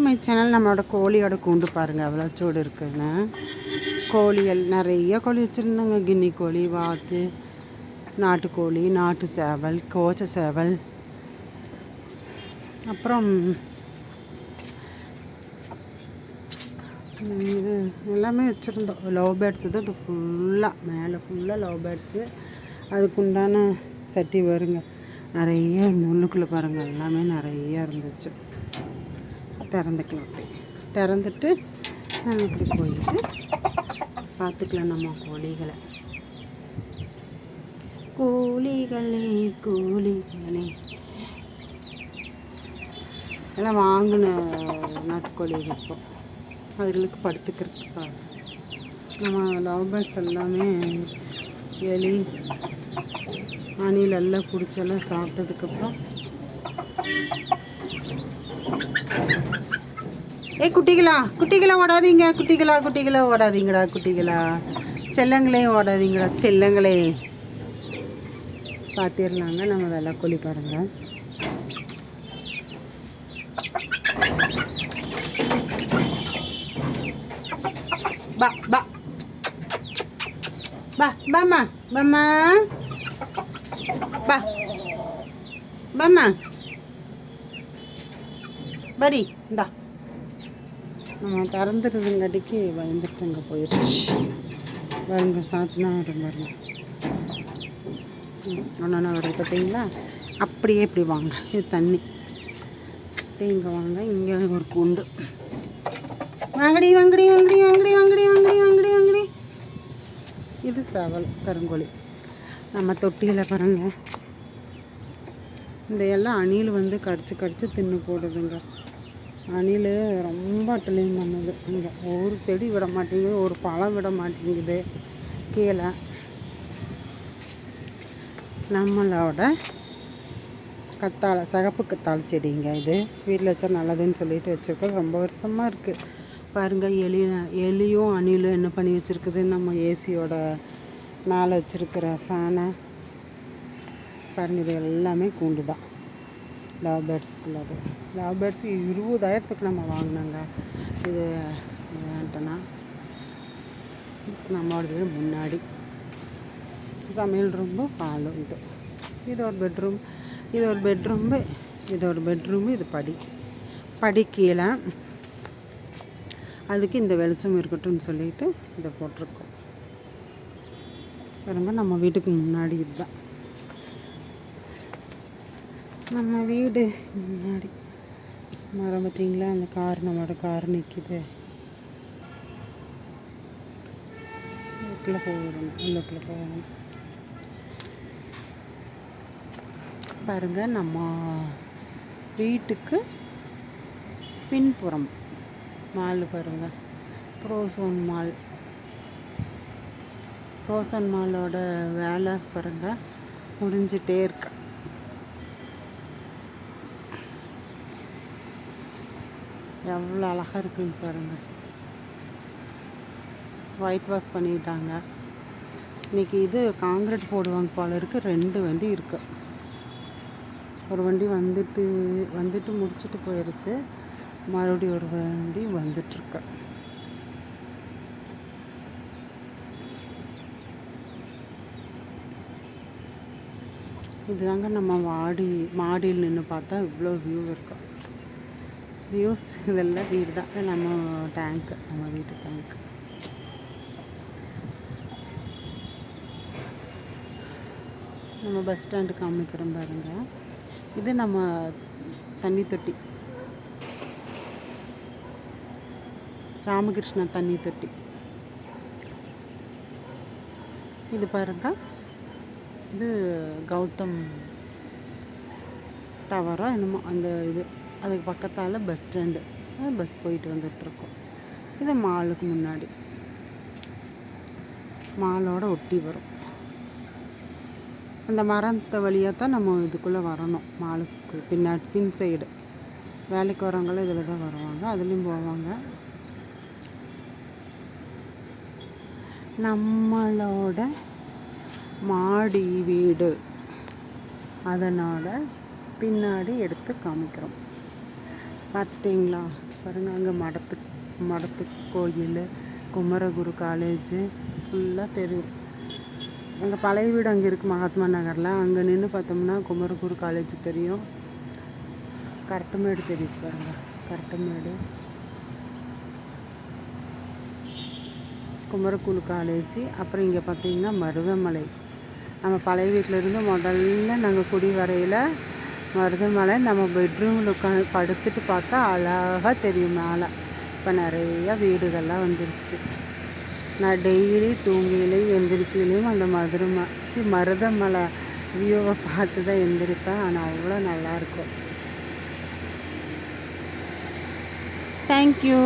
My channel. நம்மளோட கோழியோட கூண்டு பாருங்கள் அவ்வளோ சூடு இருக்குதுன்னு. கோழிகள் நிறைய கோழி வச்சுருந்தாங்க. கின்னி கோழி, வாத்து, நாட்டுக்கோழி, நாட்டு சேவல், கோச்ச சேவல், அப்புறம் இது எல்லாமே வச்சுருந்தோம். லவ் பேர்ட்ஸு தான் இது ஃபுல்லாக, மேலே ஃபுல்லாக லவ் பேர்ட்ஸு. அதுக்குண்டான சட்டி வருங்க. நிறைய முள்ளுக்குள்ளே பாருங்கள் எல்லாமே நிறையா இருந்துச்சு. திறந்துக்கலாம். அப்படி திறந்துட்டு நம்ம இப்படி போயிட்டு பார்த்துக்கலாம் நம்ம கோழிகளை. கோழிகளே கோழிகளே எல்லாம் வாங்கின நாட்டுக்கோழி வைப்போம். அதுகளுக்கு படுத்துக்கிறதுக்காக நம்ம லவ் பேர்ட்ஸ் எல்லாமே எலி அணில் எல்லாம் பிடிச்செல்லாம் சாப்பிட்டதுக்கப்புறம் குட்டிகளா ஓடாதீங்க, குட்டிகளா ஓடாதீங்கடா, குட்டிகளா செல்லங்களே ஓடாதீங்கடா, செல்லங்களே. பார்த்திடலாங்க நம்ம வெள்ளைக்கோழி பாருங்கள். பா பா பா பாமா பாமா பா பாமா படி இந்தா. நம்ம திறந்துருதுங்காட்டிக்கு பயந்துட்டு அங்கே போயிடுச்சு. பாருங்க சாத்தினா வரும் பாருங்க. ஒன்றா வருது பார்த்தீங்களா? அப்படியே இப்படி வாங்க. இது தண்ணி. அப்படியே இங்கே வாங்க. இங்கே ஒரு கூண்டு. வாங்கடி வாங்கடி வாங்கடி வாங்கடி வாங்கடி வாங்கடி வாங்கடி வாங்கடி. இது சேவல் கருங்கோழி. நம்ம தொட்டியில் பாருங்க. இந்த எல்லாம் அணில் வந்து கடிச்சு தின்னு போடுதுங்க. அணில் ரொம்ப அட்டலையும் பண்ணுது. இங்கே ஒரு செடி விட மாட்டேங்குது, ஒரு பழம் விட மாட்டேங்குது கீழே. நம்மளோட கத்தாழை, சிகப்பு கத்தாழை செடிங்க. இது வீட்டில் வச்சா நல்லதுன்னு சொல்லிட்டு வச்சுருக்கோம். ரொம்ப வருஷமாக இருக்குது. பாருங்கள் எலியும் அணிலும் என்ன பண்ணி வச்சுருக்குது. நம்ம ஏசியோட மேலே வச்சுருக்கிற ஃபேனை பாருங்கள். இது எல்லாமே கூண்டு தான். லவ் பேர்ட்ஸுக்குள்ளது. லவ் பேர்ட்ஸ் 20,000க்கு நம்ம வாங்கினாங்க. இது வேண்டனா நம்மளோட முன்னாடி சமையல் ரூம்பு, ஹாலும். இது ஒரு பெட்ரூம், இது ஒரு பெட்ரூம்பு, இது ஒரு பெட்ரூமு, இது படி கீழே. அதுக்கு இந்த வெளிச்சம் இருக்கட்டும்னு சொல்லிட்டு இதை போட்டிருக்கோம். பாருங்க நம்ம வீட்டுக்கு முன்னாடி இதுதான் நம்ம வீடு முன்னாடி மரம். பார்த்தீங்களா? அந்த கார், நம்மளோட கார் நிற்கிது. உள்ளுக்குள்ளே போகணும். பாருங்கள் நம்ம வீட்டுக்கு பின்புறம் மால் பாருங்கள். ப்ரோசோன் மாலோட வேலை பாருங்கள் முடிஞ்சிட்டே இருக்கு. எவ்வளோ அழகாக இருக்குன்னு பாருங்கள். ஒயிட் வாஷ் பண்ணிட்டாங்க. இன்றைக்கி இது காங்கிரீட் போடுவாங்க போல இருக்குது. 2 வண்டி இருக்குது. ஒரு வண்டி வந்துட்டு முடிச்சுட்டு போயிடுச்சு. மறுபடியும் ஒரு வண்டி வந்துட்டுருக்கு. இதுதாங்க நம்ம மாடியில் நின்று பார்த்தா இவ்வளோ வியூ இருக்கும். வியூஸ் இதெல்லாம் வீடு தான். நம்ம டேங்க்கு, நம்ம வீட்டு டேங்க்கு. நம்ம பஸ் ஸ்டாண்டு காமிக்கிறோம் பாருங்கள். இது நம்ம தண்ணி தொட்டி, ராமகிருஷ்ணா தண்ணி தொட்டி. இது பாருங்க, இது கௌதம் டவரோ என்னமோ அந்த இது. அதுக்கு பக்கத்தால் பஸ் ஸ்டாண்டு, பஸ் போயிட்டு வந்துட்டுருக்கோம். இது மாலுக்கு முன்னாடி, மாலோட ஒட்டி வரும். அந்த மரத்தை வழியாக தான் நம்ம இதுக்குள்ளே வரணும். மாலுக்கு பின் சைடு வேலைக்கு வரவங்களும் இதில் தான் வருவாங்க, அதுலேயும் போவாங்க. நம்மளோட மாடி வீடு, அதனால் பின்னாடி எடுத்து காமிக்கிறோம். பார்த்துட்டிங்களா? பாருங்கள், அங்கே மடத்து கோயில், குமரகுரு காலேஜு ஃபுல்லாக தெரியும். எங்கள் பழைய வீடு அங்கே இருக்குது, மகாத்மா நகரில். அங்கே நின்று பார்த்தோம்னா குமரகுரு காலேஜ் தெரியும். கரட்டுமேடு தெரியுது பாருங்கள், கரட்டுமேடு, குமரகுரு காலேஜ். அப்புறம் இங்கே பார்த்தீங்கன்னா மருதமலை. நம்ம பழைய வீட்டில் இருந்து முதல்ல நாங்கள் குடி வரையில் மருதமலை. நம்ம பெட்ரூமில் படுத்துட்டு பார்த்தா அழகாக தெரியும் மேலே. இப்போ நிறையா வீடுகள்லாம் வந்துருச்சு. நான் டெய்லி தூங்கிலையும் எந்திரிக்கையிலையும் அந்த மருதமலை வியூவை பார்த்து தான் எந்திரிப்பேன். ஆனால் அவ்வளோ நல்லாயிருக்கும். தேங்க்யூ.